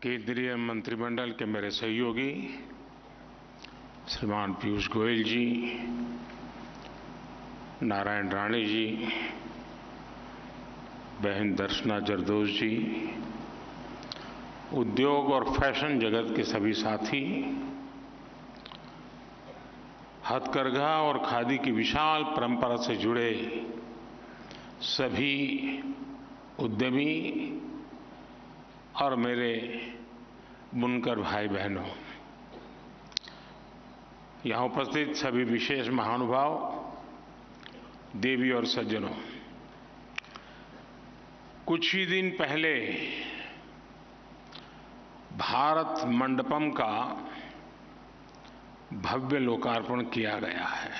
केंद्रीय मंत्रिमंडल के मेरे सहयोगी श्रीमान पीयूष गोयल जी, नारायण राणे जी, बहन दर्शना जरदोश जी, उद्योग और फैशन जगत के सभी साथी, हथकरघा और खादी की विशाल परंपरा से जुड़े सभी उद्यमी और मेरे बुनकर भाई बहनों, यहाँ उपस्थित सभी विशेष महानुभाव, देवी और सज्जनों, कुछ ही दिन पहले भारत मंडपम का भव्य लोकार्पण किया गया है।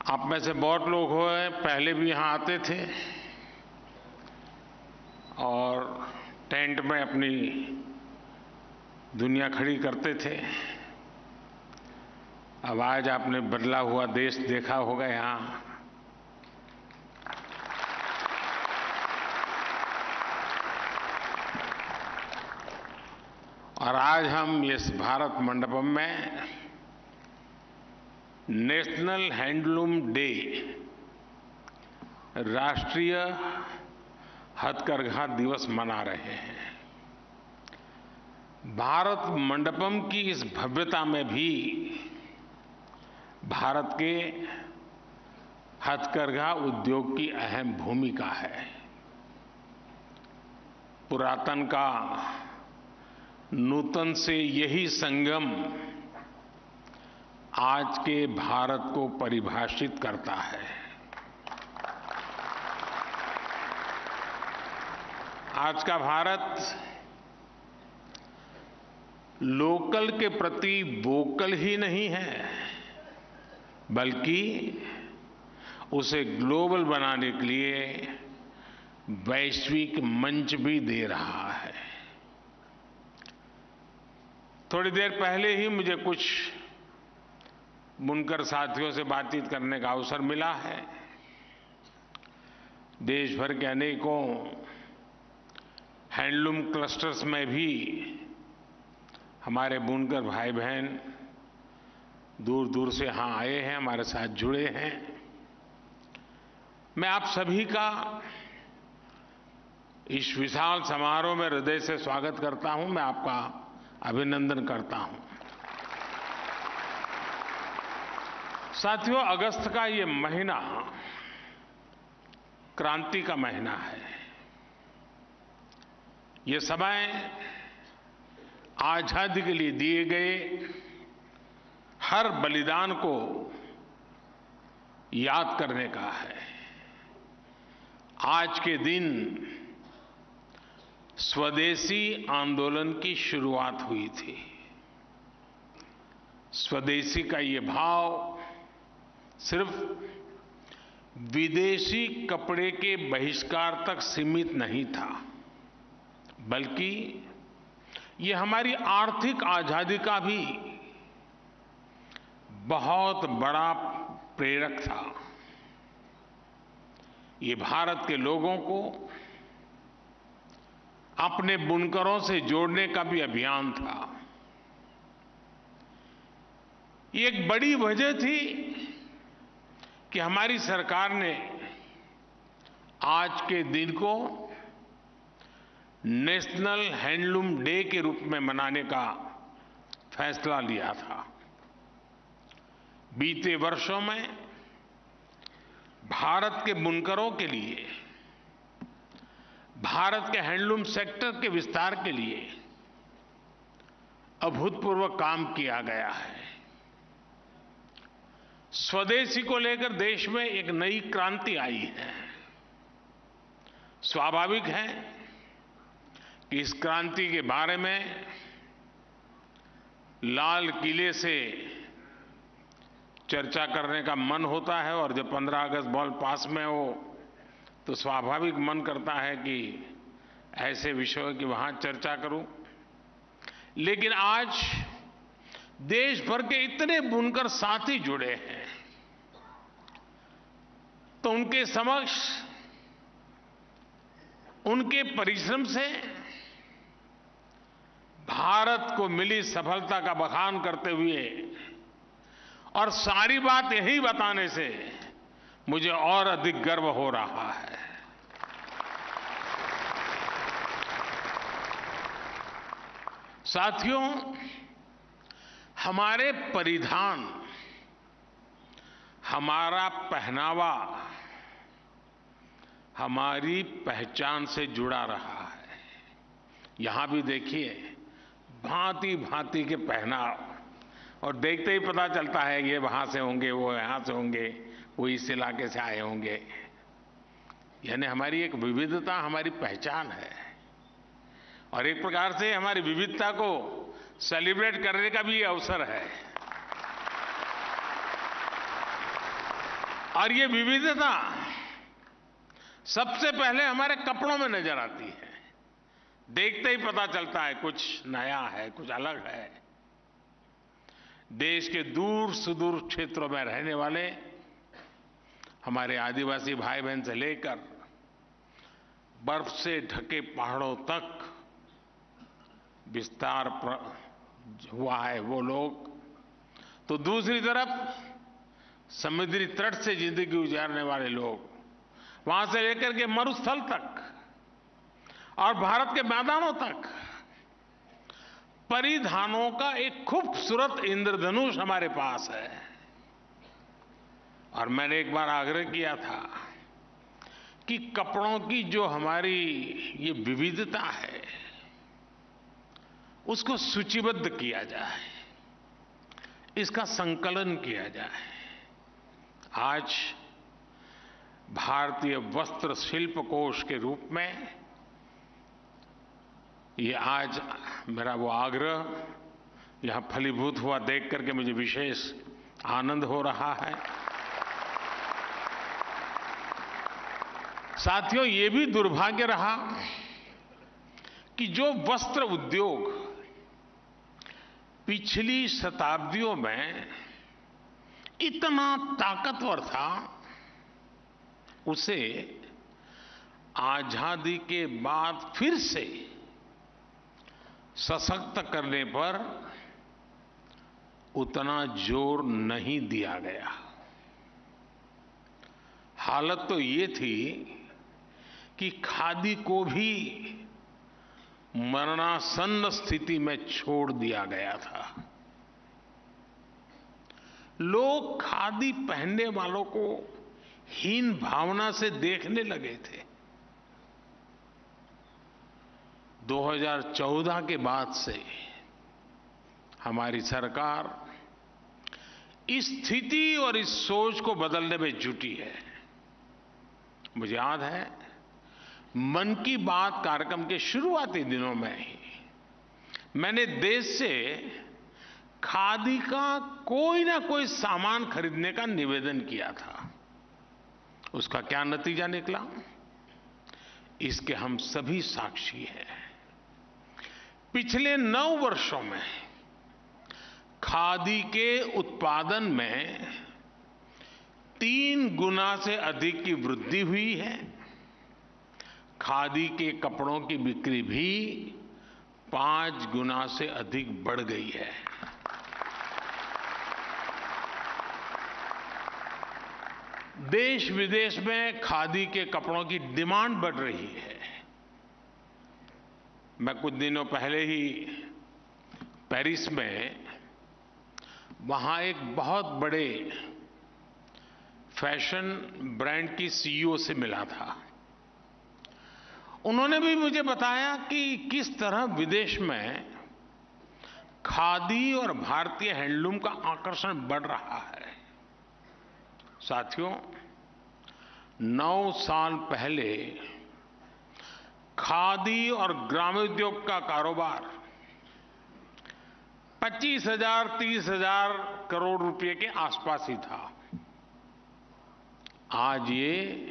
आप में से बहुत लोग पहले भी यहाँ आते थे और टेंट में अपनी दुनिया खड़ी करते थे। अब आज आपने बदला हुआ देश देखा होगा यहाँ। और आज हम इस भारत मंडपम में नेशनल हैंडलूम डे, राष्ट्रीय हथकरघा दिवस मना रहे हैं। भारत मंडपम की इस भव्यता में भी भारत के हथकरघा उद्योग की अहम भूमिका है। पुरातन का नूतन से यही संगम आज के भारत को परिभाषित करता है। आज का भारत लोकल के प्रति वोकल ही नहीं है, बल्कि उसे ग्लोबल बनाने के लिए वैश्विक मंच भी दे रहा है। थोड़ी देर पहले ही मुझे कुछ बुनकर साथियों से बातचीत करने का अवसर मिला है। देश भर के अनेकों हैंडलूम क्लस्टर्स में भी हमारे बुनकर भाई बहन दूर दूर से यहाँ आए हैं, हमारे साथ जुड़े हैं। मैं आप सभी का इस विशाल समारोह में हृदय से स्वागत करता हूं। मैं आपका अभिनंदन करता हूं। साथियों, अगस्त का ये महीना क्रांति का महीना है। ये समय आजादी के लिए दिए गए हर बलिदान को याद करने का है। आज के दिन स्वदेशी आंदोलन की शुरुआत हुई थी। स्वदेशी का ये भाव सिर्फ विदेशी कपड़े के बहिष्कार तक सीमित नहीं था, बल्कि ये हमारी आर्थिक आजादी का भी बहुत बड़ा प्रेरक था। ये भारत के लोगों को अपने बुनकरों से जोड़ने का भी अभियान था। ये एक बड़ी वजह थी कि हमारी सरकार ने आज के दिन को नेशनल हैंडलूम डे के रूप में मनाने का फैसला लिया था। बीते वर्षों में भारत के बुनकरों के लिए, भारत के हैंडलूम सेक्टर के विस्तार के लिए अभूतपूर्व काम किया गया है। स्वदेशी को लेकर देश में एक नई क्रांति आई है। स्वाभाविक है कि इस क्रांति के बारे में लाल किले से चर्चा करने का मन होता है, और जब 15 अगस्त बॉल पास में हो तो स्वाभाविक मन करता है कि ऐसे विषयों की वहां चर्चा करूं। लेकिन आज देश भर के इतने बुनकर साथी जुड़े हैं, तो उनके समक्ष उनके परिश्रम से भारत को मिली सफलता का बखान करते हुए और सारी बात यही बताने से मुझे और अधिक गर्व हो रहा है। साथियों, हमारे परिधान, हमारा पहनावा हमारी पहचान से जुड़ा रहा है। यहां भी देखिए, भांति भांति के पहनाव, और देखते ही पता चलता है ये वहां से होंगे, वो यहां से होंगे, वो इस इलाके से आए होंगे। यानी हमारी एक विविधता हमारी पहचान है और एक प्रकार से हमारी विविधता को सेलिब्रेट करने का भी अवसर है। और ये विविधता सबसे पहले हमारे कपड़ों में नजर आती है। देखते ही पता चलता है कुछ नया है, कुछ अलग है। देश के दूर सुदूर क्षेत्रों में रहने वाले हमारे आदिवासी भाई बहन से लेकर बर्फ से ढके पहाड़ों तक विस्तार हुआ है वो लोग, तो दूसरी तरफ समुद्री तट से जिंदगी गुजारने वाले लोग, वहां से लेकर के मरुस्थल तक और भारत के मैदानों तक परिधानों का एक खूबसूरत इंद्रधनुष हमारे पास है। और मैंने एक बार आग्रह किया था कि कपड़ों की जो हमारी ये विविधता है उसको सूचीबद्ध किया जाए, इसका संकलन किया जाए। आज भारतीय वस्त्र शिल्प कोश के रूप में ये आज मेरा वो आग्रह यहां फलीभूत हुआ देख करके मुझे विशेष आनंद हो रहा है। साथियों, ये भी दुर्भाग्य रहा कि जो वस्त्र उद्योग पिछली शताब्दियों में इतना ताकतवर था, उसे आजादी के बाद फिर से सशक्त करने पर उतना जोर नहीं दिया गया। हालत तो ये थी कि खादी को भी मरणासन्न स्थिति में छोड़ दिया गया था। लोग खादी पहनने वालों को हीन भावना से देखने लगे थे। 2014 के बाद से हमारी सरकार इस स्थिति और इस सोच को बदलने में जुटी है। मुझे याद है, मन की बात कार्यक्रम के शुरुआती दिनों में ही मैंने देश से खादी का कोई ना कोई सामान खरीदने का निवेदन किया था। उसका क्या नतीजा निकला, इसके हम सभी साक्षी हैं। पिछले 9 वर्षों में खादी के उत्पादन में 3 गुना से अधिक की वृद्धि हुई है। खादी के कपड़ों की बिक्री भी 5 गुना से अधिक बढ़ गई है। देश विदेश में खादी के कपड़ों की डिमांड बढ़ रही है। मैं कुछ दिनों पहले ही पेरिस में वहां एक बहुत बड़े फैशन ब्रांड की सीईओ से मिला था। उन्होंने भी मुझे बताया कि किस तरह विदेश में खादी और भारतीय हैंडलूम का आकर्षण बढ़ रहा है। साथियों, 9 साल पहले खादी और ग्रामोद्योग का कारोबार 25,000-30,000 करोड़ रुपए के आसपास ही था। आज ये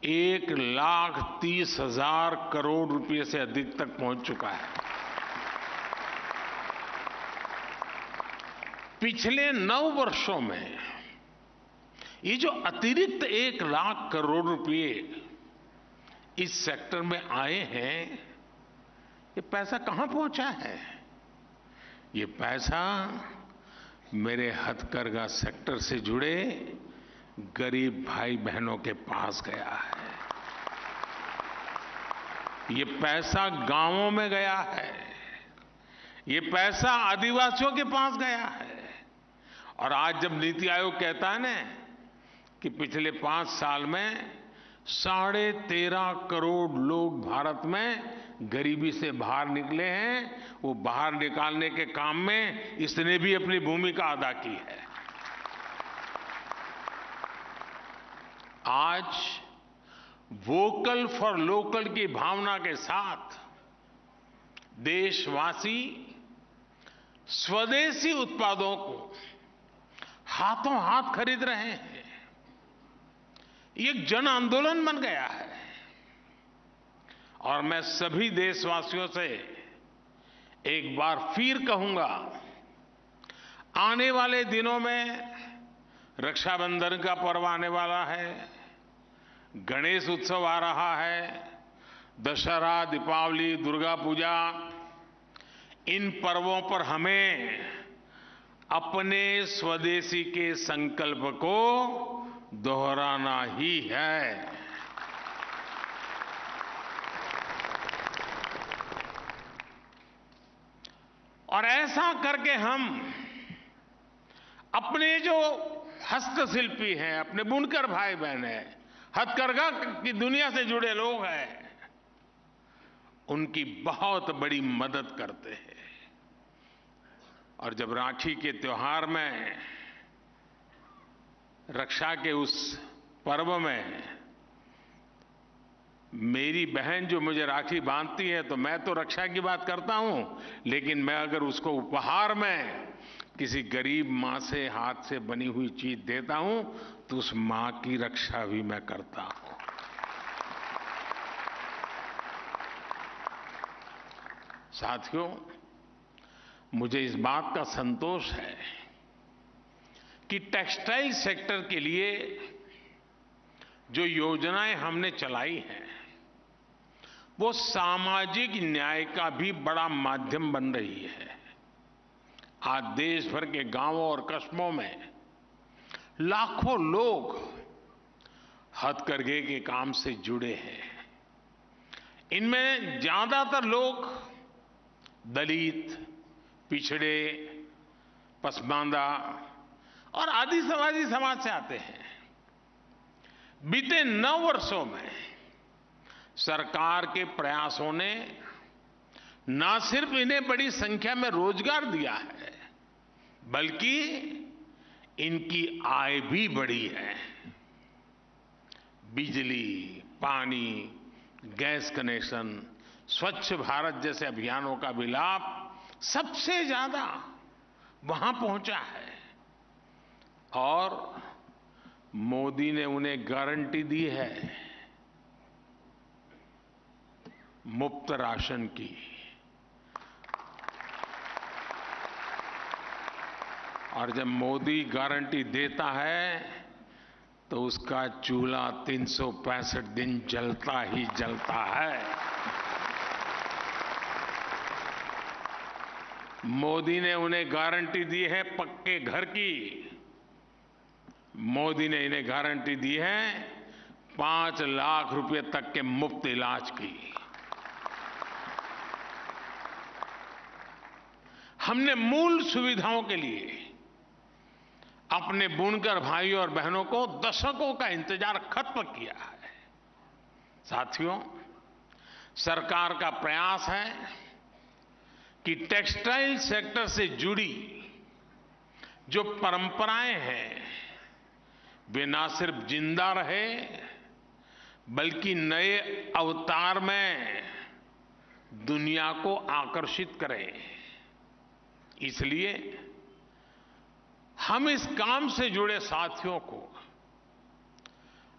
1,30,000 करोड़ रुपए से अधिक तक पहुंच चुका है। पिछले 9 वर्षों में ये जो अतिरिक्त 1,00,000 करोड़ रुपए इस सेक्टर में आए हैं, ये पैसा कहां पहुंचा है? ये पैसा मेरे हथकरघा सेक्टर से जुड़े गरीब भाई बहनों के पास गया है। ये पैसा गांवों में गया है, ये पैसा आदिवासियों के पास गया है। और आज जब नीति आयोग कहता है ना कि पिछले 5 साल में 13.5 करोड़ लोग भारत में गरीबी से बाहर निकले हैं, वो बाहर निकालने के काम में इसने भी अपनी भूमिका अदा की है। आज वोकल फॉर लोकल की भावना के साथ देशवासी स्वदेशी उत्पादों को हाथों हाथ खरीद रहे हैं। ये एक जन आंदोलन बन गया है। और मैं सभी देशवासियों से एक बार फिर कहूंगा, आने वाले दिनों में रक्षाबंधन का पर्व आने वाला है, गणेश उत्सव आ रहा है, दशहरा, दीपावली, दुर्गा पूजा, इन पर्वों पर हमें अपने स्वदेशी के संकल्प को दोहराना ही है। और ऐसा करके हम अपने जो हस्तशिल्पी हैं, अपने बुनकर भाई बहन हैं, हथकरघा की दुनिया से जुड़े लोग हैं, उनकी बहुत बड़ी मदद करते हैं। और जब राखी के त्योहार में, रक्षा के उस पर्व में मेरी बहन जो मुझे राखी बांधती है, तो मैं तो रक्षा की बात करता हूं, लेकिन मैं अगर उसको उपहार में किसी गरीब मां से हाथ से बनी हुई चीज देता हूं, तो उस मां की रक्षा भी मैं करता हूं। साथियों, मुझे इस बात का संतोष है कि टेक्सटाइल सेक्टर के लिए जो योजनाएं हमने चलाई हैं, वो सामाजिक न्याय का भी बड़ा माध्यम बन रही है। आज देश भर के गांवों और कस्बों में लाखों लोग हथकरघे के काम से जुड़े हैं। इनमें ज्यादातर लोग दलित, पिछड़े, पसमानदा और आदिवासी समाज से आते हैं। बीते 9 वर्षों में सरकार के प्रयासों ने न सिर्फ इन्हें बड़ी संख्या में रोजगार दिया है, बल्कि इनकी आय भी बढ़ी है। बिजली, पानी, गैस कनेक्शन, स्वच्छ भारत जैसे अभियानों का भी लाभ सबसे ज्यादा वहां पहुंचा है। और मोदी ने उन्हें गारंटी दी है मुफ्त राशन की। और जब मोदी गारंटी देता है तो उसका चूल्हा 365 दिन जलता ही जलता है। मोदी ने उन्हें गारंटी दी है पक्के घर की। मोदी ने इन्हें गारंटी दी है 5 लाख रुपए तक के मुफ्त इलाज की। हमने मूल सुविधाओं के लिए अपने बुनकर भाइयों और बहनों को दशकों का इंतजार खत्म किया है। साथियों, सरकार का प्रयास है कि टेक्सटाइल सेक्टर से जुड़ी जो परंपराएं हैं, वे ना सिर्फ जिंदा रहे, बल्कि नए अवतार में दुनिया को आकर्षित करें। इसलिए हम इस काम से जुड़े साथियों को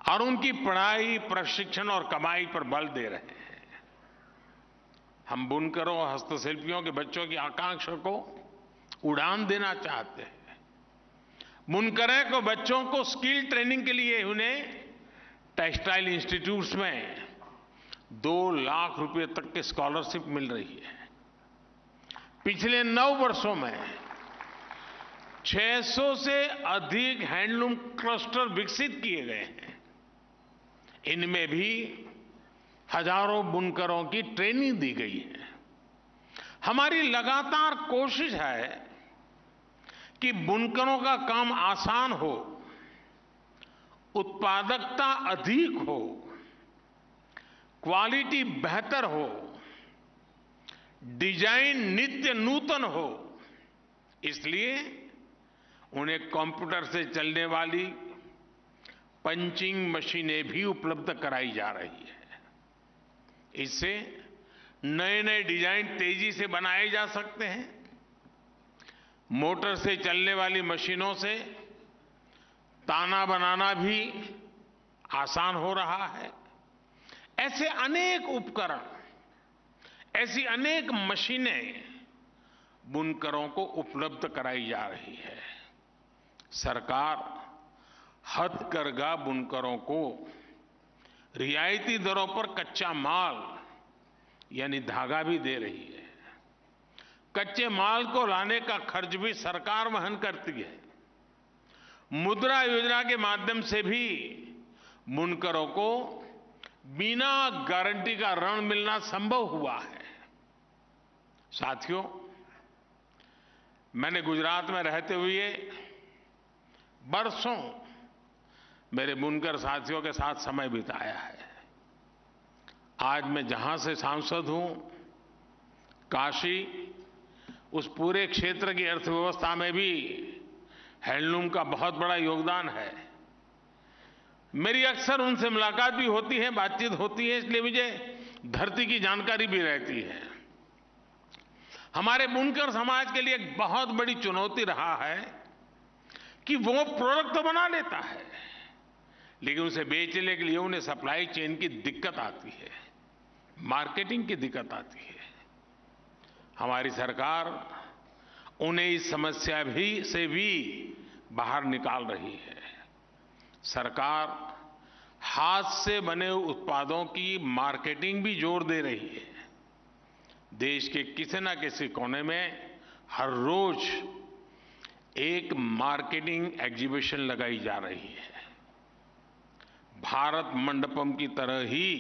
और उनकी पढ़ाई, प्रशिक्षण और कमाई पर बल दे रहे हैं। हम बुनकरों और हस्तशिल्पियों के बच्चों की आकांक्षा को उड़ान देना चाहते हैं। बुनकरों को बच्चों को स्किल ट्रेनिंग के लिए उन्हें टेक्सटाइल इंस्टीट्यूट्स में 2 लाख रुपए तक की स्कॉलरशिप मिल रही है। पिछले 9 वर्षों में 600 से अधिक हैंडलूम क्लस्टर विकसित किए गए हैं। इनमें भी हजारों बुनकरों की ट्रेनिंग दी गई है। हमारी लगातार कोशिश है कि बुनकरों का काम आसान हो, उत्पादकता अधिक हो, क्वालिटी बेहतर हो, डिजाइन नित्य नूतन हो। इसलिए उन्हें कंप्यूटर से चलने वाली पंचिंग मशीनें भी उपलब्ध कराई जा रही है। इससे नए नए डिजाइन तेजी से बनाए जा सकते हैं। मोटर से चलने वाली मशीनों से ताना बनाना भी आसान हो रहा है। ऐसे अनेक उपकरण, ऐसी अनेक मशीनें बुनकरों को उपलब्ध कराई जा रही है। सरकार हथकरघा बुनकरों को रियायती दरों पर कच्चा माल यानी धागा भी दे रही है। कच्चे माल को लाने का खर्च भी सरकार वहन करती है। मुद्रा योजना के माध्यम से भी बुनकरों को बिना गारंटी का ऋण मिलना संभव हुआ है। साथियों, मैंने गुजरात में रहते हुए बरसों मेरे बुनकर साथियों के साथ समय बिताया है। आज मैं जहां से सांसद हूं, काशी, उस पूरे क्षेत्र की अर्थव्यवस्था में भी हैंडलूम का बहुत बड़ा योगदान है। मेरी अक्सर उनसे मुलाकात भी होती है, बातचीत होती है, इसलिए मुझे धरती की जानकारी भी रहती है। हमारे बुनकर समाज के लिए एक बहुत बड़ी चुनौती रहा है कि वो प्रोडक्ट तो बना लेता है, लेकिन उसे बेचने के लिए उन्हें सप्लाई चेन की दिक्कत आती है, मार्केटिंग की दिक्कत आती है। हमारी सरकार उन्हें इस समस्या से भी बाहर निकाल रही है। सरकार हाथ से बने उत्पादों की मार्केटिंग भी जोर दे रही है। देश के किसी न किसी कोने में हर रोज एक मार्केटिंग एग्जीबिशन लगाई जा रही है। भारत मंडपम की तरह ही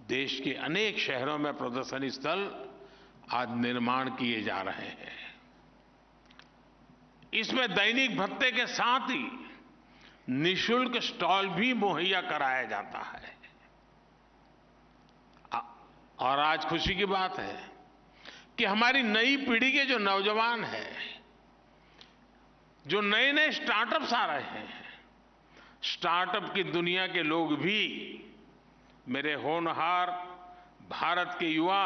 देश के अनेक शहरों में प्रदर्शनी स्थल आज निर्माण किए जा रहे हैं। इसमें दैनिक भत्ते के साथ ही निःशुल्क स्टॉल भी मुहैया कराया जाता है। और आज खुशी की बात है कि हमारी नई पीढ़ी के जो नौजवान हैं, जो नए नए स्टार्टअप्स आ रहे हैं, स्टार्टअप की दुनिया के लोग भी मेरे होनहार भारत के युवा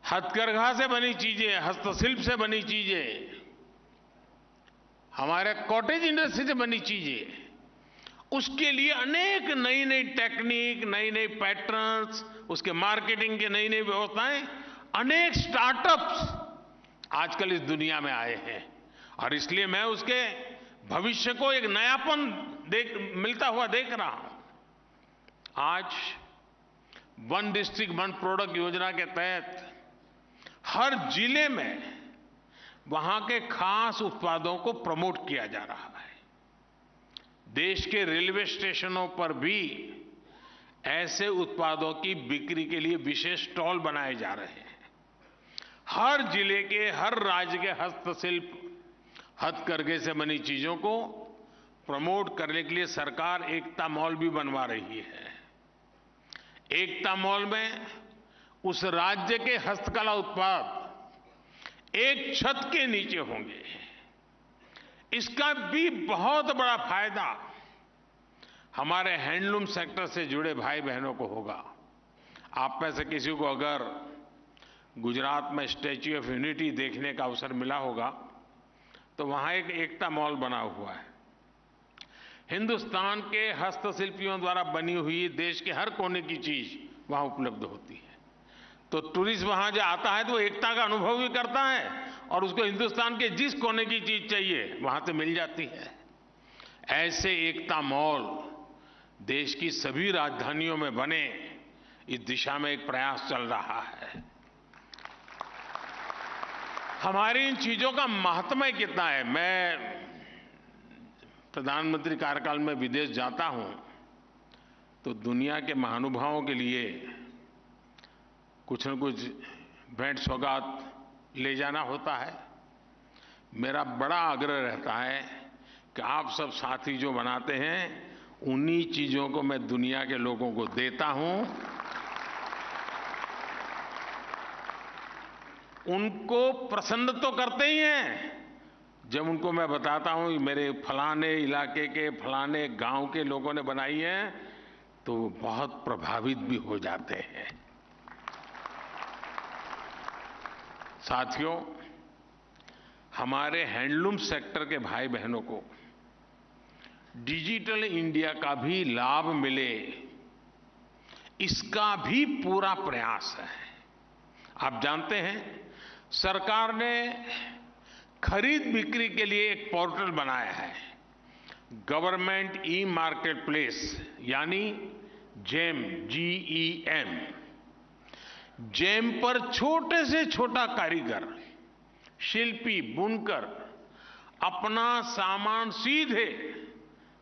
हथकरघा से बनी चीजें, हस्तशिल्प से बनी चीजें, हमारे कॉटेज इंडस्ट्री से बनी चीजें, उसके लिए अनेक नई नई टेक्निक, नई नई पैटर्न्स, उसके मार्केटिंग की नई नई व्यवस्थाएं, अनेक स्टार्टअप्स आजकल इस दुनिया में आए हैं। और इसलिए मैं उसके भविष्य को एक नयापन मिलता हुआ देख रहा हूं। आज वन डिस्ट्रिक्ट वन प्रोडक्ट योजना के तहत हर जिले में वहां के खास उत्पादों को प्रमोट किया जा रहा है। देश के रेलवे स्टेशनों पर भी ऐसे उत्पादों की बिक्री के लिए विशेष स्टॉल बनाए जा रहे हैं। हर जिले के, हर राज्य के हस्तशिल्प, हथकरघे से बनी चीजों को प्रमोट करने के लिए सरकार एकता मॉल भी बनवा रही है। एकता मॉल में उस राज्य के हस्तकला उत्पाद एक छत के नीचे होंगे। इसका भी बहुत बड़ा फायदा हमारे हैंडलूम सेक्टर से जुड़े भाई बहनों को होगा। आप में से किसी को अगर गुजरात में स्टैच्यू ऑफ यूनिटी देखने का अवसर मिला होगा तो वहां एक एकता मॉल बना हुआ है। हिंदुस्तान के हस्तशिल्पियों द्वारा बनी हुई देश के हर कोने की चीज वहां उपलब्ध होती है। तो टूरिस्ट वहां जो आता है तो वो एकता का अनुभव भी करता है और उसको हिंदुस्तान के जिस कोने की चीज चाहिए वहां से मिल जाती है। ऐसे एकता मॉल देश की सभी राजधानियों में बने, इस दिशा में एक प्रयास चल रहा है। हमारी इन चीजों का महात्म्य कितना है। मैं प्रधानमंत्री कार्यकाल में विदेश जाता हूं तो दुनिया के महानुभावों के लिए कुछ न कुछ भेंट सौगात ले जाना होता है। मेरा बड़ा आग्रह रहता है कि आप सब साथी जो बनाते हैं, उन्हीं चीजों को मैं दुनिया के लोगों को देता हूं। उनको प्रसन्न तो करते ही हैं जब उनको मैं बताता हूं कि मेरे फलाने इलाके के फलाने गांव के लोगों ने बनाई है, तो वो बहुत प्रभावित भी हो जाते हैं। साथियों, हमारे हैंडलूम सेक्टर के भाई बहनों को डिजिटल इंडिया का भी लाभ मिले, इसका भी पूरा प्रयास है। आप जानते हैं, सरकार ने खरीद बिक्री के लिए एक पोर्टल बनाया है, गवर्नमेंट ई मार्केट प्लेस, यानी जेम, GEM। जेम पर छोटे से छोटा कारीगर, शिल्पी, बुनकर अपना सामान सीधे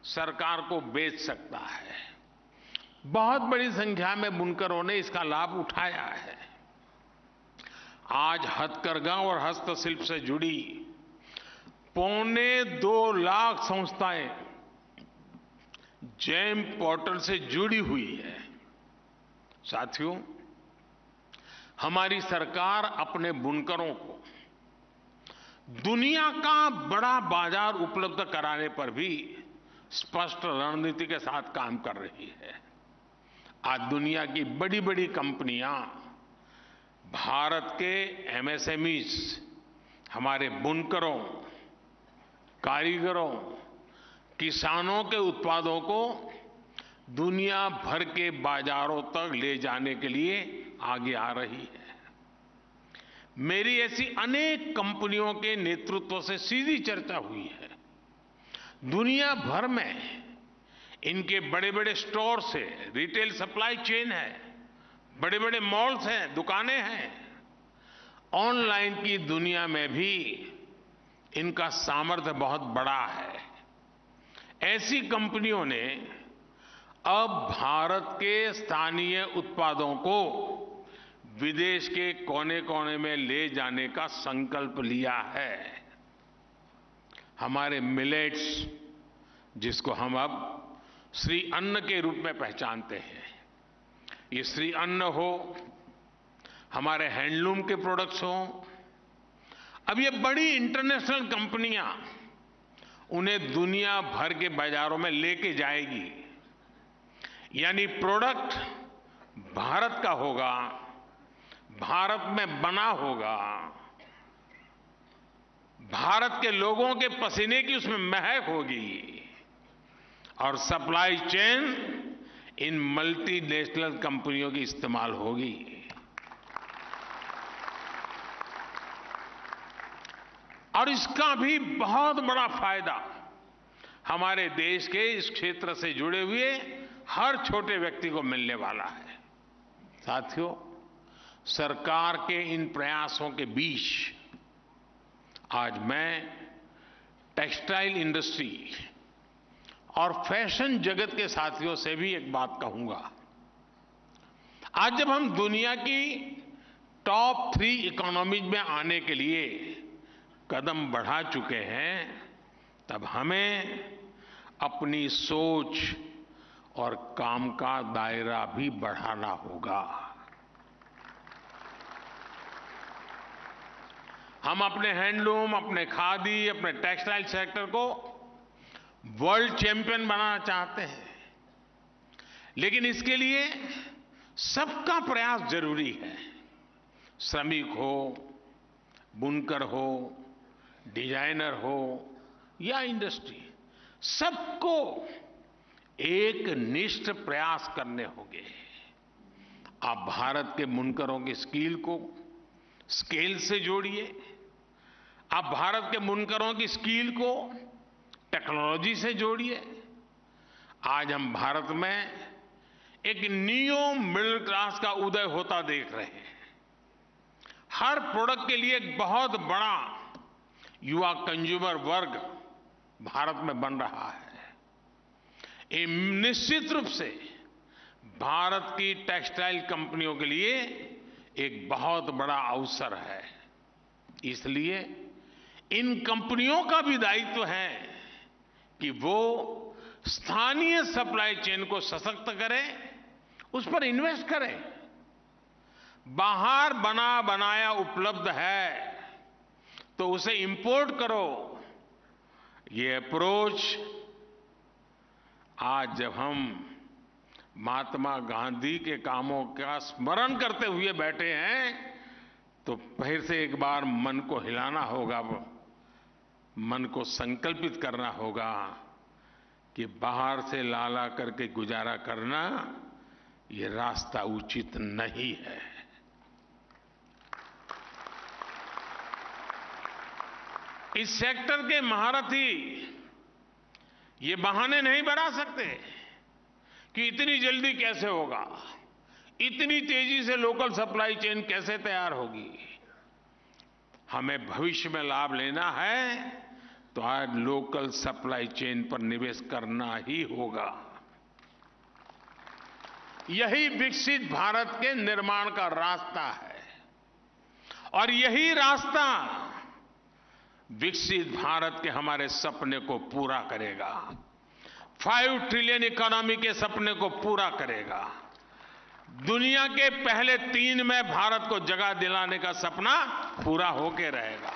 सरकार को बेच सकता है। बहुत बड़ी संख्या में बुनकरों ने इसका लाभ उठाया है। आज हथकरघा और हस्तशिल्प से जुड़ी 2.25 लाख संस्थाएं जेम पोर्टल से जुड़ी हुई है। साथियों, हमारी सरकार अपने बुनकरों को दुनिया का बड़ा बाजार उपलब्ध कराने पर भी स्पष्ट रणनीति के साथ काम कर रही है। आज दुनिया की बड़ी बड़ी कंपनियां भारत के MSMEs, हमारे बुनकरों, कारीगरों, किसानों के उत्पादों को दुनिया भर के बाजारों तक ले जाने के लिए आगे आ रही है। मेरी ऐसी अनेक कंपनियों के नेतृत्व से सीधी चर्चा हुई है। दुनिया भर में इनके बड़े बड़े स्टोर्स है, रिटेल सप्लाई चेन है, बड़े बड़े मॉल्स हैं, दुकानें हैं। ऑनलाइन की दुनिया में भी इनका सामर्थ्य बहुत बड़ा है। ऐसी कंपनियों ने अब भारत के स्थानीय उत्पादों को विदेश के कोने कोने में ले जाने का संकल्प लिया है। हमारे मिलेट्स, जिसको हम अब श्री अन्न के रूप में पहचानते हैं, ये श्री अन्न हो, हमारे हैंडलूम के प्रोडक्ट्स हो, अब ये बड़ी इंटरनेशनल कंपनियां उन्हें दुनिया भर के बाजारों में लेके जाएगी। यानी प्रोडक्ट भारत का होगा, भारत में बना होगा, भारत के लोगों के पसीने की उसमें महक होगी, और सप्लाई चेन इन मल्टीनेशनल कंपनियों की इस्तेमाल होगी। और इसका भी बहुत बड़ा फायदा हमारे देश के इस क्षेत्र से जुड़े हुए हर छोटे व्यक्ति को मिलने वाला है। साथियों, सरकार के इन प्रयासों के बीच आज मैं टेक्सटाइल इंडस्ट्री और फैशन जगत के साथियों से भी एक बात कहूंगा। आज जब हम दुनिया की टॉप 3 इकोनॉमीज में आने के लिए कदम बढ़ा चुके हैं, तब हमें अपनी सोच और काम का दायरा भी बढ़ाना होगा। हम अपने हैंडलूम, अपने खादी, अपने टेक्सटाइल सेक्टर को वर्ल्ड चैंपियन बनाना चाहते हैं, लेकिन इसके लिए सबका प्रयास जरूरी है। श्रमिक हो, बुनकर हो, डिजाइनर हो या इंडस्ट्री, सबको एक निष्ठ प्रयास करने होंगे। आप भारत के बुनकरों की स्किल को स्केल से जोड़िए, आप भारत के बुनकरों की स्किल को टेक्नोलॉजी से जोड़िए, आज हम भारत में एक नियो मिडिल क्लास का उदय होता देख रहे हैं। हर प्रोडक्ट के लिए एक बहुत बड़ा युवा कंज्यूमर वर्ग भारत में बन रहा है। ये निश्चित रूप से भारत की टेक्सटाइल कंपनियों के लिए एक बहुत बड़ा अवसर है। इसलिए इन कंपनियों का भी दायित्व है कि वो स्थानीय सप्लाई चेन को सशक्त करें, उस पर इन्वेस्ट करें। बाहर बना बनाया उपलब्ध है तो उसे इंपोर्ट करो। ये अप्रोच आज जब हम महात्मा गांधी के कामों का स्मरण करते हुए बैठे हैं तो फिर से एक बार मन को हिलाना होगा, मन को संकल्पित करना होगा कि बाहर से ला करके गुजारा करना ये रास्ता उचित नहीं है। इस सेक्टर के महारथी ये बहाने नहीं बना सकते कि इतनी जल्दी कैसे होगा, इतनी तेजी से लोकल सप्लाई चेन कैसे तैयार होगी। हमें भविष्य में लाभ लेना है तो आज लोकल सप्लाई चेन पर निवेश करना ही होगा। यही विकसित भारत के निर्माण का रास्ता है और यही रास्ता विकसित भारत के हमारे सपने को पूरा करेगा, 5 ट्रिलियन इकोनॉमी के सपने को पूरा करेगा, दुनिया के पहले 3 में भारत को जगह दिलाने का सपना पूरा होके रहेगा।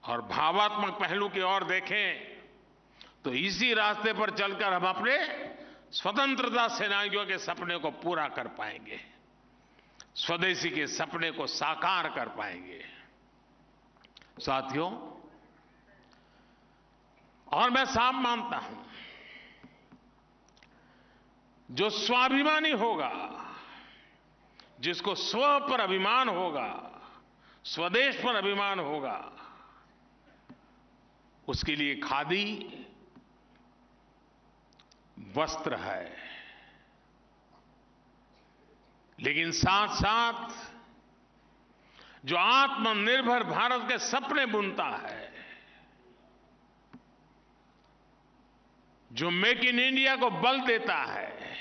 और भावात्मक पहलू की ओर देखें तो इसी रास्ते पर चलकर हम अपने स्वतंत्रता सेनानियों के सपने को पूरा कर पाएंगे, स्वदेशी के सपने को साकार कर पाएंगे। साथियों, और मैं साफ मानता हूं, जो स्वाभिमानी होगा, जिसको स्व पर अभिमान होगा, स्वदेश पर अभिमान होगा, उसके लिए खादी वस्त्र है। लेकिन साथ साथ जो आत्मनिर्भर भारत के सपने बुनता है, जो मेक इन इंडिया को बल देता है,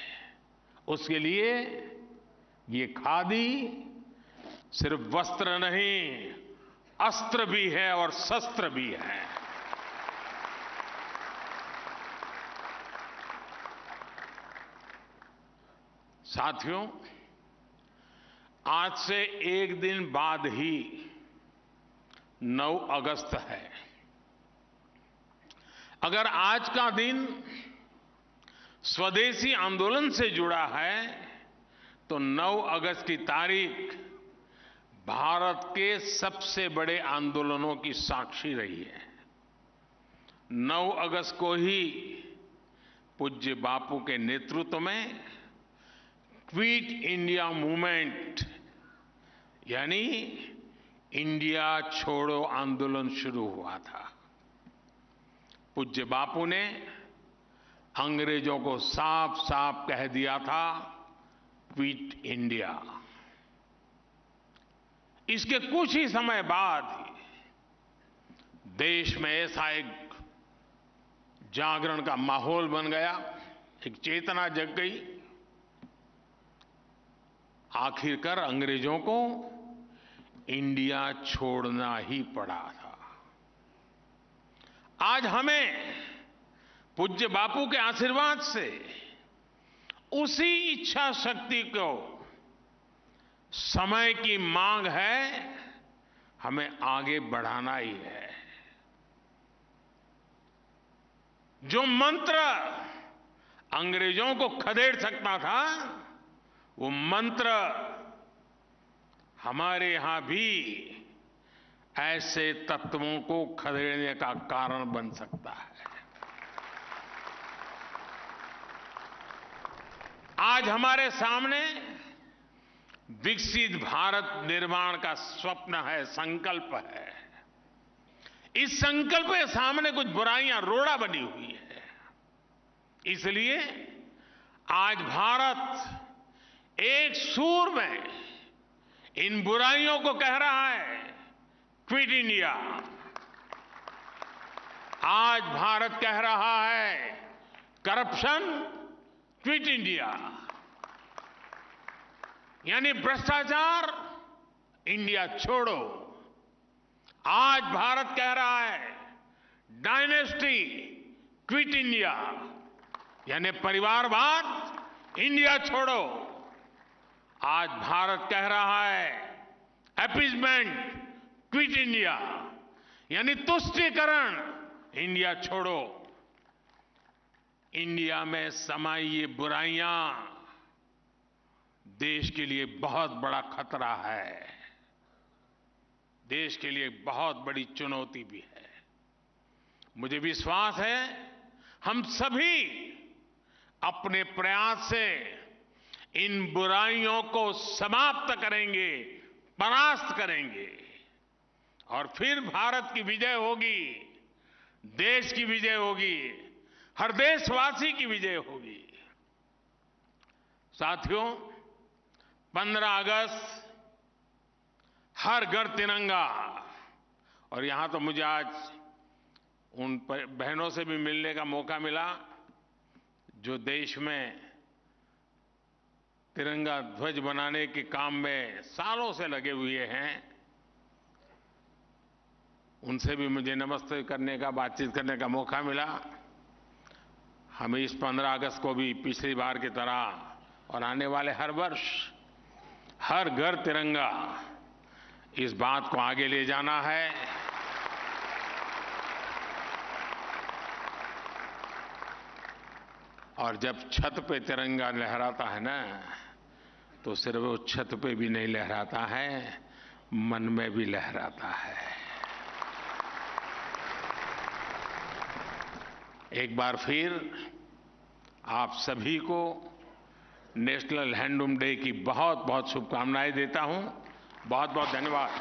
उसके लिए ये खादी सिर्फ वस्त्र नहीं, अस्त्र भी है और शस्त्र भी है। साथियों, आज से एक दिन बाद ही 9 अगस्त है। अगर आज का दिन स्वदेशी आंदोलन से जुड़ा है तो 9 अगस्त की तारीख भारत के सबसे बड़े आंदोलनों की साक्षी रही है। 9 अगस्त को ही पूज्य बापू के नेतृत्व में क्विट इंडिया मूवमेंट यानी इंडिया छोड़ो आंदोलन शुरू हुआ था। पूज्य बापू ने अंग्रेजों को साफ साफ कह दिया था, क्विट इंडिया। इसके कुछ ही समय बाद देश में ऐसा एक जागरण का माहौल बन गया, एक चेतना जग गई। आखिरकार अंग्रेजों को इंडिया छोड़ना ही पड़ा था। आज हमें पूज्य बापू के आशीर्वाद से उसी इच्छा शक्ति को समय की मांग है, हमें आगे बढ़ाना ही है। जो मंत्र अंग्रेजों को खदेड़ सकता था, वो मंत्र हमारे यहां भी ऐसे तत्वों को खदेड़ने का कारण बन सकता है। आज हमारे सामने विकसित भारत निर्माण का स्वप्न है, संकल्प है। इस संकल्प के सामने कुछ बुराइयां रोड़ा बनी हुई है। इसलिए आज भारत एक सूर में इन बुराइयों को कह रहा है, क्विट इंडिया। आज भारत कह रहा है, करप्शन क्विट इंडिया, यानी भ्रष्टाचार इंडिया छोड़ो। आज भारत कह रहा है, डायनेस्टी क्विट इंडिया, यानी परिवारवाद इंडिया छोड़ो। आज भारत कह रहा है, अपीजमेंट क्विट इंडिया, यानी तुष्टीकरण इंडिया छोड़ो। इंडिया में समाई ये बुराइयां देश के लिए बहुत बड़ा खतरा है, देश के लिए बहुत बड़ी चुनौती भी है। मुझे विश्वास है हम सभी अपने प्रयास से इन बुराइयों को समाप्त करेंगे, परास्त करेंगे और फिर भारत की विजय होगी, देश की विजय होगी, हर देशवासी की विजय होगी। साथियों, 15 अगस्त हर घर तिरंगा। और यहां तो मुझे आज उन बहनों से भी मिलने का मौका मिला जो देश में तिरंगा ध्वज बनाने के काम में सालों से लगे हुए हैं। उनसे भी मुझे नमस्ते करने का, बातचीत करने का मौका मिला। हमें इस 15 अगस्त को भी पिछली बार की तरह और आने वाले हर वर्ष हर घर तिरंगा, इस बात को आगे ले जाना है। और जब छत पे तिरंगा लहराता है ना, तो सिर्फ वो छत पे भी नहीं लहराता है, मन में भी लहराता है। एक बार फिर आप सभी को नेशनल हैंडलूम डे की बहुत बहुत शुभकामनाएं देता हूं। बहुत बहुत धन्यवाद।